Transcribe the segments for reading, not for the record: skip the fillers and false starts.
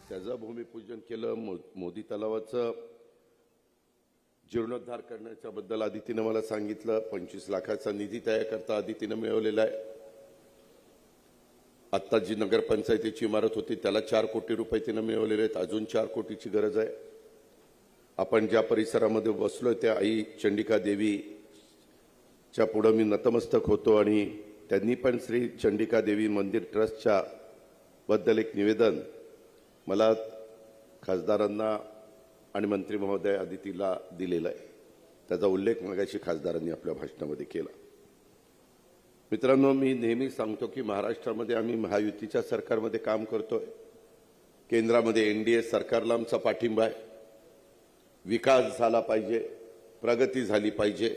त्याचं भूमिपूजन केलं. मोदी तलावाचं जीर्णोद्धार करण्याच्या बद्दल आदितीने मला सांगितलं. 25 लाखाचा निधी तयार करता आदितीने मिळवलेला आहे. आत्ता जी नगरपंचायतीची इमारत होती त्याला 4 कोटी रुपये तिने मिळवलेले आहेत. अजून 4 कोटीची गरज आहे. आपण ज्या परिसरामध्ये बसलोय त्या आई चंडिका देवीच्या पुढे मी नतमस्तक होतो आणि त्यांनी पण श्री चंडिका देवी मंदिर ट्रस्टच्या बद्दल एक निवेदन मला खासदारांना आणि मंत्री महोदय आदितीला दिलेला आहे. त्याचा उल्लेख मगाशी खासदारांनी आपल्या भाषणामध्ये केला. मित्रांनो, मी नेहमी सांगतो की महाराष्ट्रामध्ये आम्ही महायुतीच्या सरकारमध्ये काम करतोय. केंद्रामध्ये एनडीए सरकारला आमचा पाठिंबा आहे. विकास झाला पाहिजे, प्रगती झाली पाहिजे,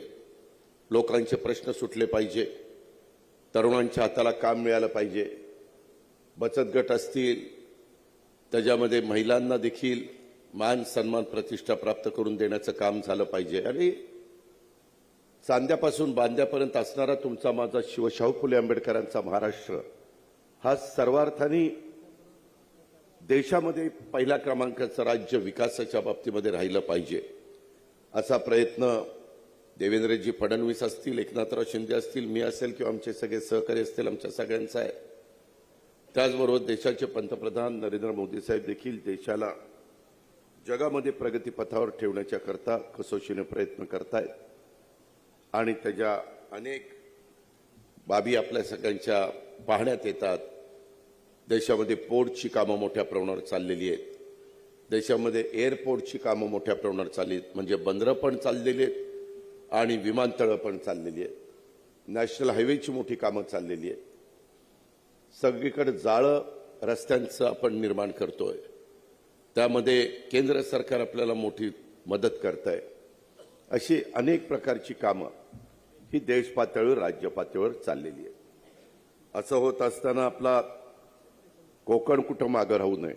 लोकांचे प्रश्न सुटले पाहिजे, तरुणांच्या हाताला काम मिळालं पाहिजे, बचत गट असतील त्याच्यामध्ये महिलांना देखील मान सन्मान प्रतिष्ठा प्राप्त करून देण्याचं काम झालं पाहिजे आणि चांद्यापासून बांद्यापर्यंत असणारा तुमचा माझा शाहू फुले आंबेडकरांचा महाराष्ट्र हा सर्वार्थाने देशामध्ये पहिल्या क्रमांकाचं राज्य विकासाच्या बाबतीमध्ये राहिलं पाहिजे असा प्रयत्न देवेंद्रजी फडणवीस असतील, एकनाथराव शिंदे असतील, मी असेल किंवा आमचे सगळे सहकारी असतील, आमच्या सगळ्यांचा आहे. त्याचबरोबर देशाचे पंतप्रधान नरेंद्र मोदी साहेब देखील देशाला जगामध्ये प्रगतीपथावर ठेवण्याच्या करता कसोशीने प्रयत्न करतायत आणि त्याच्या अनेक बाबी आपल्या सगळ्यांच्या पाहण्यात येतात. देशामध्ये पोर्टची कामं मोठ्या प्रमाणावर चाललेली आहेत. देशामध्ये एअरपोर्टची कामं मोठ्या प्रमाणावर चालली आहेत. म्हणजे बंदरं पण चाललेली आहेत आणि विमानतळं पण चाललेली आहेत. नॅशनल हायवेची मोठी कामं चाललेली आहेत. सगळीकडे जाळं रस्त्यांचं आपण निर्माण करतोय. त्यामध्ये केंद्र सरकार आपल्याला मोठी मदत करत आहे. अशी अनेक प्रकारची कामं ही देश पातळीवर राज्य पातळीवर चाललेली आहे. असं होत असताना आपला कोकण कुठं मागं राहू नये,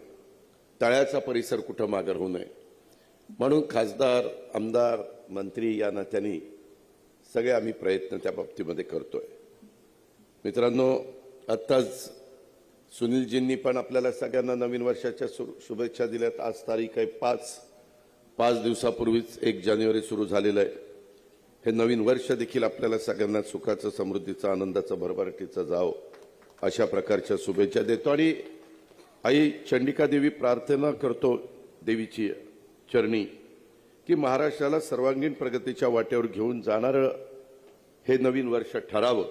तळ्याचा परिसर कुठं मागं राहू नये म्हणून खासदार, आमदार, मंत्री या नात्याने सगळे आम्ही प्रयत्न त्या बाबतीमध्ये करतोय. मित्रांनो, आत्ताच सुनीलजींनी पण आपल्याला सगळ्यांना नवीन वर्षाच्या शुभेच्छा दिल्यात. आज तारीख आहे 5 दिवसापूर्वीच 1 जानेवारी सुरू झालेलं आहे. हे नवीन वर्ष देखील आपल्याला सगळ्यांना सुखाचं, समृद्धीचं, आनंदाचं, भरभराटीचं जावं अशा प्रकारच्या शुभेच्छा देतो आणि आई चंडिका देवी प्रार्थना करतो देवीची चरणी की महाराष्ट्राला सर्वांगीण प्रगतीच्या वाटेवर घेऊन जाणारं हे नवीन वर्ष ठरावं.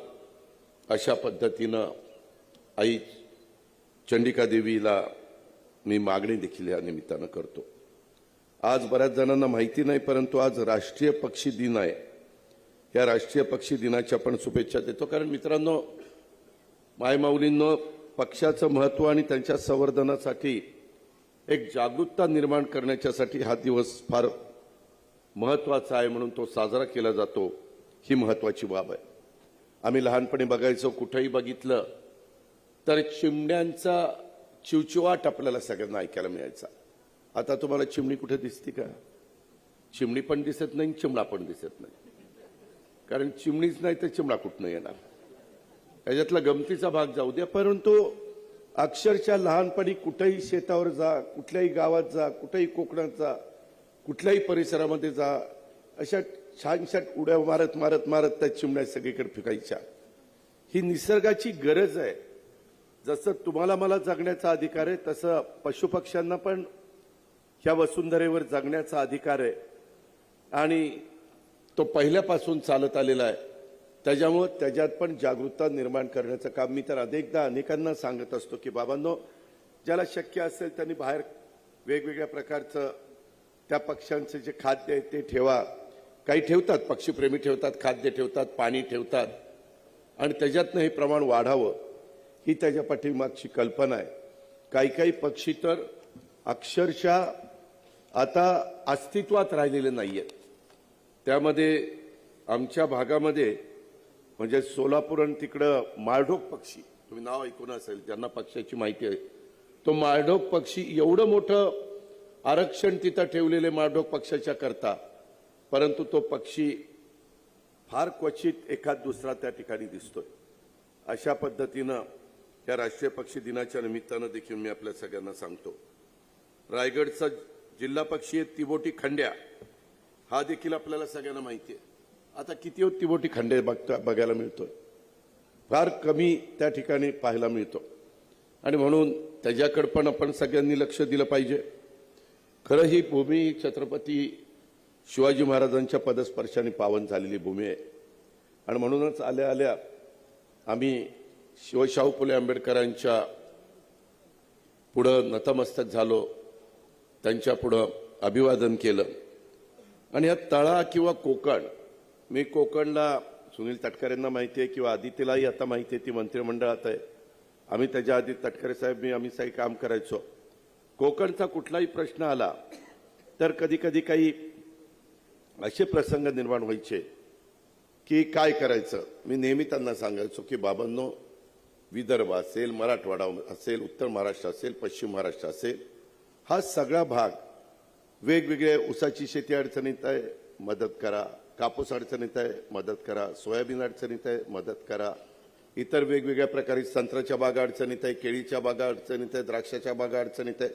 अशा पद्धतीनं आई चंडिका देवीला मी मागणी देखील या निमित्तानं करतो. आज बऱ्याच जणांना माहिती नाही, परंतु आज राष्ट्रीय पक्षी दिन आहे. या राष्ट्रीय पक्षी दिनाच्या पण शुभेच्छा देतो. कारण मित्रांनो, मायमाऊलींनो, पक्षाचं महत्त्व आणि त्यांच्या संवर्धनासाठी एक जागरूकता निर्माण करण्याच्यासाठी हा दिवस फार महत्त्वाचा आहे म्हणून तो साजरा केला जातो. ही महत्त्वाची बाब आहे. आम्ही लहानपणी बघायचो, कुठेही बघितलं तर चिमण्यांचा चिवचिवाट आपल्याला सगळ्यांना ऐकायला मिळायचा. आता तुम्हाला चिमणी कुठे दिसते का? चिमणी पण दिसत नाही, चिमणा पण दिसत नाही. कारण चिमणीच नाही तर चिमणा कुठनं येणार? याच्यातला गमतीचा भाग जाऊ द्या, परंतु अक्षरशः लहानपणी कुठेही शेतावर जा, कुठल्याही गावात जा, कुठेही कोकणात जा, कुठल्याही परिसरामध्ये जा, अशा छानशा उड्या मारत मारत मारत त्या चिमण्या सगळीकडे फिकायच्या. ही निसर्गाची गरज आहे. जसं तुम्हाला मला जगण्याचा अधिकार आहे तसं पशुपक्ष्यांना पण ह्या वसुंधरेवर जगण्याचा अधिकार आहे आणि तो पहिल्यापासून चालत आलेला आहे. त्याच्यामुळे त्याच्यात पण जागरूकता निर्माण करण्याचं काम मी तर अनेकांना सांगत असतो की बाबांनो, ज्याला शक्य असेल त्यांनी बाहेर वेगवेगळ्या प्रकारचं त्या पक्ष्यांचं जे खाद्य आहे ते ठेवा. काही ठेवतात, पक्षीप्रेमी ठेवतात, खाद्य ठेवतात, पाणी ठेवतात आणि त्याच्यातनं हे प्रमाण वाढावं ही त्याच्या पाठीमागची कल्पना आहे. काही पक्षी तर अक्षरशः आता अस्तित्वात राहिलेले नाहीयेत. त्यामध्ये आमच्या भागामध्ये म्हणजे सोलापूर आणि तिकडं माळढोक पक्षी, तुम्ही नाव ऐकून असेल, ज्यांना पक्षाची माहिती आहे, तो माळढोक पक्षी एवढं मोठं आरक्षण तिथं ठेवलेले माळढोक पक्षाच्या करता, परंतु तो पक्षी फार क्वचित एखाद दुसरा त्या ठिकाणी दिसतोय. अशा पद्धतीनं या राष्ट्रीय पक्षी दिनाच्या निमित्तानं देखील मी आपल्या सगळ्यांना सांगतो रायगडचा जिल्हा पक्षी आहे तिबोटी खंड्या, हा देखील आपल्याला सगळ्यांना माहिती आहे. आता किती तिबोटी खंडे बघायला मिळतोय, फार कमी त्या ठिकाणी पाहायला मिळतो. आणि म्हणून त्याच्याकडे पण आपण सगळ्यांनी लक्ष दिलं पाहिजे. खरं ही भूमी छत्रपती शिवाजी महाराजांच्या पदस्पर्शाने पावन झालेली भूमी आहे. आणि म्हणूनच आल्या आल्या आम्ही शिवशाहू फुले आंबेडकरांच्या पुढं नतमस्तक झालो, त्यांच्या पुढं अभिवादन केलं. आणि या तळा किंवा कोकण, मी कोकणला सुनील तटकरेंना माहिती आहे किंवा आदित्यलाही आता माहिती आहे, ती मंत्रिमंडळात आहे. आम्ही त्याच्या आधी तटकरे साहेब आम्ही सगळी काम करायचो. कोकणचा कुठलाही प्रश्न आला तर कधी कधी काही असे प्रसंग निर्माण व्हायचे की काय करायचं. मी नेहमी त्यांना सांगायचो की बाबांनो, विदर्भ असेल, मराठवाडा असेल, उत्तर महाराष्ट्र असेल, पश्चिम महाराष्ट्र असेल, हा सगळा भाग वेगवेगळे ऊसाची शेती अडचणीत आहे, मदत करा. कापूस अडचणीत आहे, मदत करा. सोयाबीन अडचणीत आहे, मदत करा. इतर वेगवेगळ्या प्रकारे संत्र्याच्या बागा अडचणीत आहे, केळीच्या बागा अडचणीत आहे, द्राक्षाच्या बागा अडचणीत आहे.